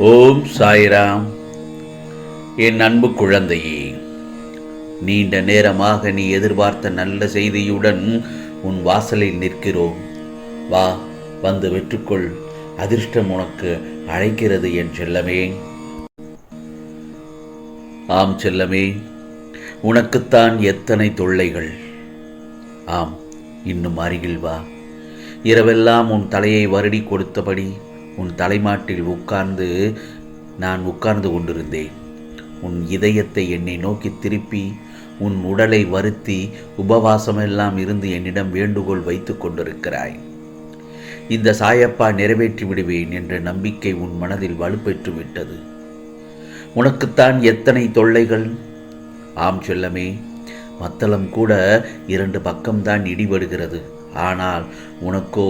ஓம் சாய்ராம். என் அன்பு குழந்தையே, நீண்ட நேரமாக நீ எதிர்பார்த்த நல்ல செய்தியுடன் உன் வாசலில் நிற்கிறோம். வா, வந்து வெற்றுக்கொள். அதிர்ஷ்டம் உனக்கு அழைக்கிறது என் செல்லமே. ஆம் செல்லமே, உனக்குத்தான் எத்தனை தொல்லைகள். ஆம், இன்னும் அருகில் வா. இரவெல்லாம் உன் தலையை வருடி கொடுத்தபடி உன் தலைமாட்டில் நான் உட்கார்ந்து கொண்டிருந்தேன். உன் இதயத்தை என்னை நோக்கி திருப்பி உன் உடலை வருத்தி உபவாசமெல்லாம் இருந்து என்னிடம் வேண்டுகோள் வைத்து கொண்டிருக்கிறாய். இந்த சாயப்பா நிறைவேற்றி விடுவேன் என்ற நம்பிக்கை உன் மனதில் வலுப்பெற்று விட்டது. உனக்குத்தான் எத்தனை தொல்லைகள். ஆம் செல்லமே, மத்தளம் கூட 2 பக்கம்தான் இடிபடுகிறது. ஆனால் உனக்கோ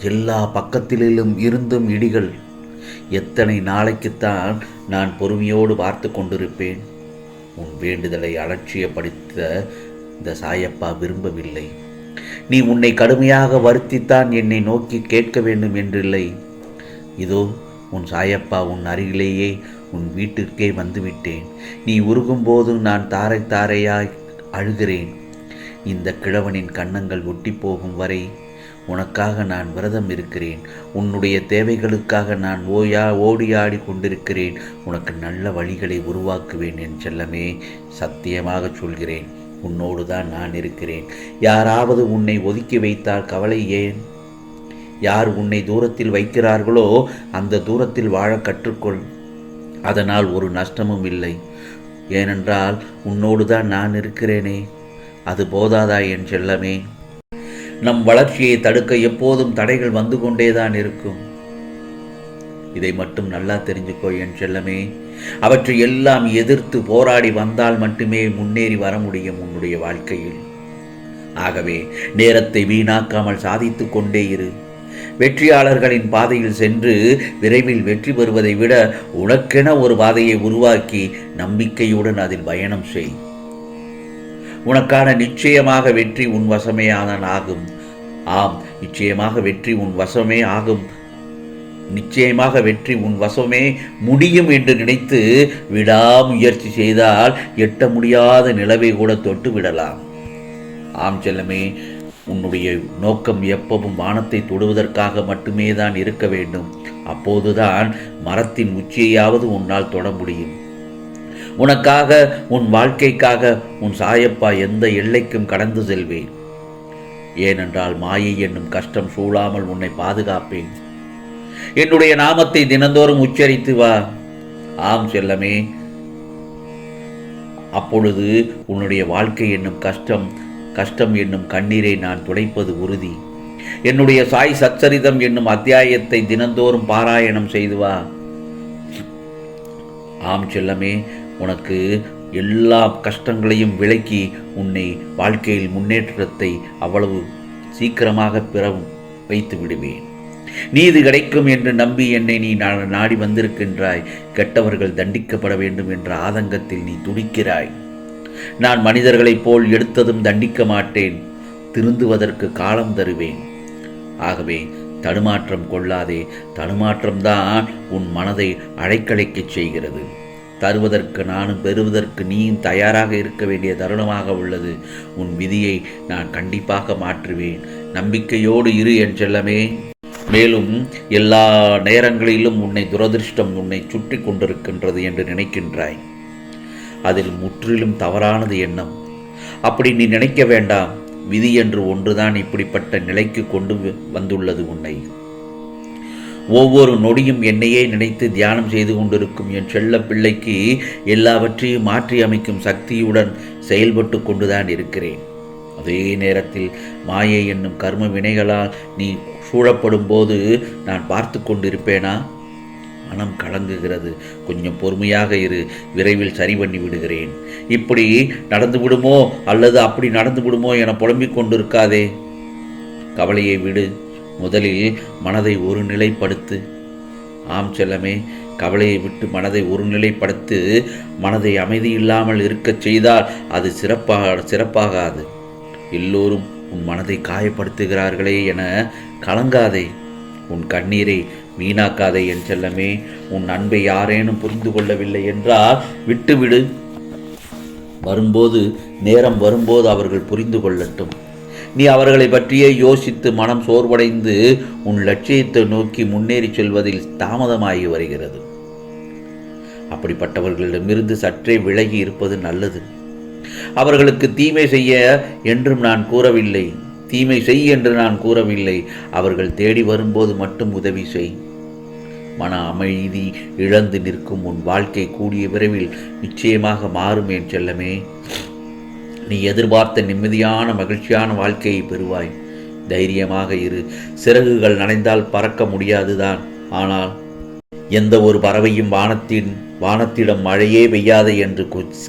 எல்லா பக்கத்திலும் இருந்தும் இடிகள். எத்தனை நாளைக்குத்தான் நான் பொறுமையோடு பார்த்து கொண்டிருப்பேன். உன் வேண்டுதலை அலட்சியப்படுத்த இந்த சாயப்பா விரும்பவில்லை. நீ உன்னை கடுமையாக வருத்தித்தான் என்னை நோக்கி கேட்க வேண்டும் என்றில்லை. இதோ உன் சாயப்பா உன் அருகிலேயே உன் வீட்டிற்கே வந்துவிட்டேன். நீ உருகும்போது நான் தாரை தாரையாய் அழுகிறேன். இந்த கிழவனின் கன்னங்கள் ஒட்டி போகும் வரை உனக்காக நான் விரதம் இருக்கிறேன். உன்னுடைய தேவைகளுக்காக நான் ஓடியாடி கொண்டிருக்கிறேன். உனக்கு நல்ல வழிகளை உருவாக்குவேன் என் செல்லமே. சத்தியமாக சொல்கிறேன், உன்னோடு தான் நான் இருக்கிறேன். யாராவது உன்னை ஒதுக்கி வைத்தால் கவலை ஏன்? யார் உன்னை தூரத்தில் வைக்கிறார்களோ அந்த தூரத்தில் வாழ கற்றுக்கொள். அதனால் ஒரு நஷ்டமும் இல்லை. ஏனென்றால் உன்னோடு தான் நான் இருக்கிறேனே. அது போதாதா என் செல்லமே? நம் வளர்ச்சியை தடுக்க எப்போதும் தடைகள் வந்து கொண்டேதான் இருக்கும். இதை மட்டும் நல்லா தெரிஞ்சுக்கோ என் செல்லமே. அவற்றை எல்லாம் எதிர்த்து போராடி வந்தால் மட்டுமே முன்னேறி வர முடியும் உன்னுடைய வாழ்க்கையில். ஆகவே நேரத்தை வீணாக்காமல் சாதித்து கொண்டே இரு. வெற்றியாளர்களின் பாதையில் சென்று விரைவில் வெற்றி பெறுவதை விட உனக்கென ஒரு பாதையை உருவாக்கி நம்பிக்கையுடன் அதில் பயணம் செய். உனக்கான நிச்சயமாக வெற்றி உன் வசமே ஆகும். ஆம், நிச்சயமாக வெற்றி உன் வசமே ஆகும். நிச்சயமாக வெற்றி உன் வசமே முடியும் என்று நினைத்து விடாமுயற்சி செய்தால் எட்ட முடியாத நிலவை கூட தொட்டு விடலாம். ஆம் செல்லமே, உன்னுடைய நோக்கம் எப்பவும் வானத்தை தொடுவதற்காக மட்டுமே தான் இருக்க வேண்டும். அப்போதுதான் மரத்தின் உச்சியையாவது உன்னால் தொட முடியும். உனக்காக, உன் வாழ்க்கைக்காக உன் சாயப்பா எந்த எல்லைக்கும் கடந்து செல்வேன். ஏனென்றால் மாயை என்னும் கஷ்டம் சூழாமல் உன்னை பாதுகாப்பேன். என்னுடைய நாமத்தை தினந்தோறும் உச்சரித்து வா. ஆம் செல்லமே, அப்பொழுது உன்னுடைய வாழ்க்கை என்னும் கஷ்டம் என்னும் கண்ணீரை நான் துடைப்பது உறுதி. என்னுடைய சாய் சச்சரிதம் என்னும் அத்தியாயத்தை தினந்தோறும் பாராயணம் செய்து வா. ஆம் செல்லமே, உனக்கு எல்லா கஷ்டங்களையும் விலக்கி உன்னை வாழ்க்கையில் முன்னேற்றத்தை அவ்வளவு சீக்கிரமாக பெற வைத்து விடுவேன். நீதி கிடைக்கும் என்று நம்பி என்னை நீ நாடி வந்திருக்கின்றாய். கெட்டவர்கள் தண்டிக்கப்பட வேண்டும் என்ற ஆதங்கத்தில் நீ துடிக்கிறாய். நான் மனிதர்களைப் போல் எடுத்ததும் தண்டிக்க மாட்டேன். திருந்துவதற்கு காலம் தருவேன். ஆகவே தடுமாற்றம் கொள்ளாதே. தடுமாற்றம்தான் உன் மனதை அழைக்கழைக்கச் செய்கிறது. தருவதற்கு நானும் பெறுவதற்கு நீயும் தயாராக இருக்க வேண்டிய தருணமாக உள்ளது. உன் விதியை நான் கண்டிப்பாக மாற்றுவேன். நம்பிக்கையோடு இரு என் செல்லமே. மேலும் எல்லா நேரங்களிலும் உன்னை துரதிருஷ்டம் உன்னை சுற்றி கொண்டிருக்கின்றது என்று நினைக்கின்றாய். அதில் முற்றிலும் தவறானது எண்ணம். அப்படி நீ நினைக்க வேண்டாம். விதி என்று ஒன்றுதான் இப்படிப்பட்ட நிலைக்கு கொண்டு வந்துள்ளது உன்னை. ஒவ்வொரு நொடியும் என்னையே நினைத்து தியானம் செய்து கொண்டிருக்கும் என் செல்ல பிள்ளைக்கு எல்லாவற்றையும் மாற்றி அமைக்கும் சக்தியுடன் செயல்பட்டு கொண்டுதான் இருக்கிறேன். அதே நேரத்தில் மாயை என்னும் கர்ம வினைகளால் நீ சூழப்படும் போது நான் பார்த்து கொண்டிருப்பேனா? மனம் கலங்குகிறது. கொஞ்சம் பொறுமையாக இரு. விரைவில் சரி பண்ணி விடுகிறேன். இப்படி நடந்து விடுமோ அல்லது அப்படி நடந்து விடுமோ என புலம்பிக் கொண்டிருக்காதே. கவலையை விடு. முதலில் மனதை ஒருநிலைப்படுத்து. ஆம் செல்லமே, கவலையை விட்டு மனதை ஒருநிலைப்படுத்து. மனதை அமைதி இல்லாமல் இருக்கச் செய்தால் அது சிறப்பாகாது. எல்லோரும் உன் மனதை காயப்படுத்துகிறார்களே என கலங்காதே. உன் கண்ணீரை வீணாக்காதே என் செல்லமே. உன் அன்பை யாரேனும் புரிந்து கொள்ளவில்லை என்றால் விட்டுவிடு. நேரம் வரும்போது அவர்கள் புரிந்து கொள்ளட்டும். நீ அவர்களை பற்றியே யோசித்து மனம் சோர்வடைந்து உன் லட்சியத்தை நோக்கி முன்னேறி செல்வதில் தாமதமாகி வருகிறது. அப்படிப்பட்டவர்களிடமிருந்து சற்றே விலகி இருப்பது நல்லது. அவர்களுக்கு தீமை செய்ய என்றும் நான் கூறவில்லை, தீமை செய் என்று நான் கூறவில்லை. அவர்கள் தேடி வரும்போது மட்டும் உதவி செய். மன அமைதி இழந்து நிற்கும் உன் வாழ்க்கை கூடிய விரைவில் நிச்சயமாக மாறும் என் செல்லமே. நீ எதிர்பார்த்த நிம்மதியான மகிழ்ச்சியான வாழ்க்கையை பெறுவாய். தைரியமாக இரு. சிறகுகள் நனைந்தால் பறக்க முடியாதுதான், ஆனால் எந்த ஒரு பறவையும் வானத்திடம் மழையே பெய்யாது என்று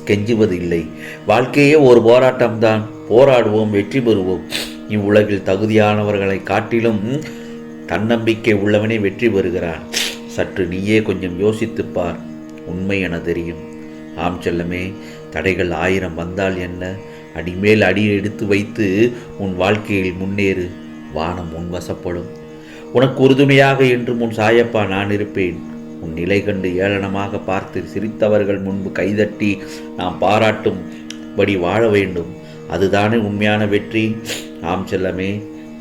கெஞ்சுவதில்லை. வாழ்க்கையே ஒரு போராட்டம்தான். போராடுவோம், வெற்றி பெறுவோம். இவ்வுலகில் தகுதியானவர்களை காட்டிலும் தன்னம்பிக்கை உள்ளவனே வெற்றி பெறுகிறான். சற்று நீயே கொஞ்சம் யோசித்துப்பார், உண்மை என தெரியும். ஆம் செல்லமே, தடைகள் 1000 வந்தால் என்ன, அடிமேல் அடி எடுத்து வைத்து உன் வாழ்க்கையில் முன்னேறு. வானம் உன் வசப்படும். உனக்கு உறுதுணையாக என்றும் உன் சாயப்பா நான் இருப்பேன். உன் நிலை கண்டு ஏளனமாக பார்த்து சிரித்தவர்கள் முன்பு கைதட்டி நாம் பாராட்டும்படி வாழ வேண்டும். அதுதானே உண்மையான வெற்றி. ஆம் செல்லமே,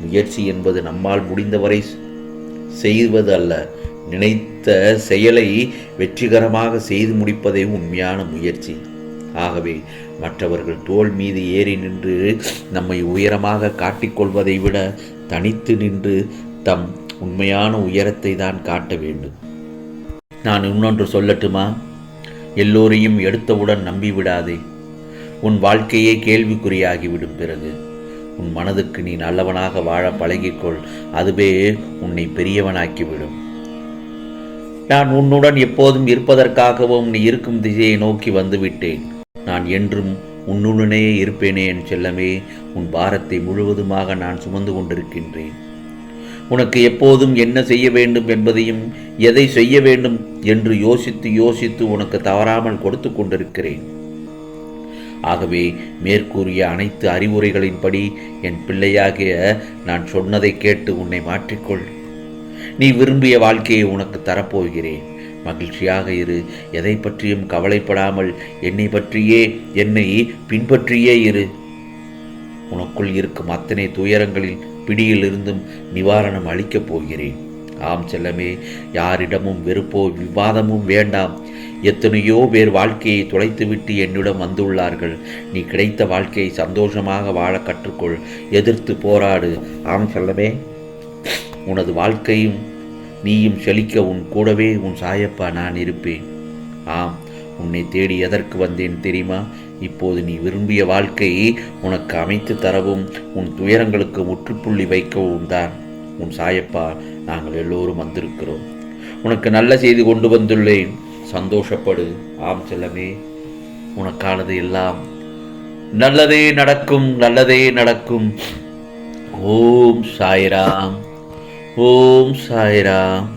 முயற்சி என்பது நம்மால் முடிந்தவரை செய்வது அல்ல, நினைத்த செயலை வெற்றிகரமாக செய்து முடிப்பதே உண்மையான முயற்சி. ஆகவே மற்றவர்கள் தோள் மீது ஏறி நின்று நம்மை உயரமாக காட்டிக்கொள்வதை விட தனித்து நின்று தம் உண்மையான உயரத்தை தான் காட்ட வேண்டும். நான் இன்னொன்று சொல்லட்டுமா? எல்லோரையும் எடுத்தவுடன் நம்பிவிடாதே. உன் வாழ்க்கையே கேள்விக்குறியாகிவிடும். பிறகு உன் மனதுக்கு நீ நல்லவனாக வாழ பழகிக்கொள். அதுவே உன்னை பெரியவனாக்கிவிடும். நான் உன்னுடன் எப்போதும் இருப்பதற்காகவும் நீ இருக்கும் திசையை நோக்கி வந்துவிட்டேன். நான் என்றும் உன்னுடனே இருப்பேனே என் செல்லமே. உன் பாரத்தை முழுவதுமாக நான் சுமந்து கொண்டிருக்கின்றேன். உனக்கு எப்போதும் என்ன செய்ய வேண்டும் என்பதையும் எதை செய்ய வேண்டும் என்று யோசித்து உனக்கு தவறாமல் கொடுத்து கொண்டிருக்கிறேன். ஆகவே மேற்கூறிய அனைத்து அறிவுரைகளின்படி என் பிள்ளையாகிய நான் சொன்னதை கேட்டு உன்னை மாற்றிக்கொள். நீ விரும்பிய வாழ்க்கையை உனக்கு தரப்போகிறேன். மகிழ்ச்சியாக இரு. எதை பற்றியும் கவலைப்படாமல் என்னை பின்பற்றியே இரு. உனக்குள் இருக்கும் அத்தனை துயரங்களில் பிடியில் இருந்தும் நிவாரணம் அளிக்கப் போகிறேன். ஆம் செல்லமே, யாரிடமும் வெறுப்போ விவாதமும் வேண்டாம். எத்தனையோ பேர் வாழ்க்கையை தொலைத்துவிட்டு என்னிடம் வந்துள்ளார்கள். நீ கிடைத்த வாழ்க்கையை சந்தோஷமாக வாழ கற்றுக்கொள். எதிர்த்து போராடு. ஆம் செல்லமே, உனது வாழ்க்கையும் நீயும் செழிக்க உன் கூடவே உன் சாயப்பா நான் இருப்பேன். ஆம், உன்னை தேடி எதற்கு வந்தேன் தெரியுமா? இப்போது நீ விரும்பிய வாழ்க்கையை உனக்கு அமைத்து தரவும் உன் துயரங்களுக்கு முற்றுப்புள்ளி வைக்கவும் தான் உன் சாயப்பா நாங்கள் எல்லோரும் வந்திருக்கிறோம். உனக்கு நல்ல செய்தி கொண்டு வந்துள்ளேன். சந்தோஷப்படு. ஆம் செல்லமே, உனக்கானது எல்லாம் நல்லதே நடக்கும், நல்லதே நடக்கும். ஓம் சாய்ராம், ஓம் சாய்ராம்.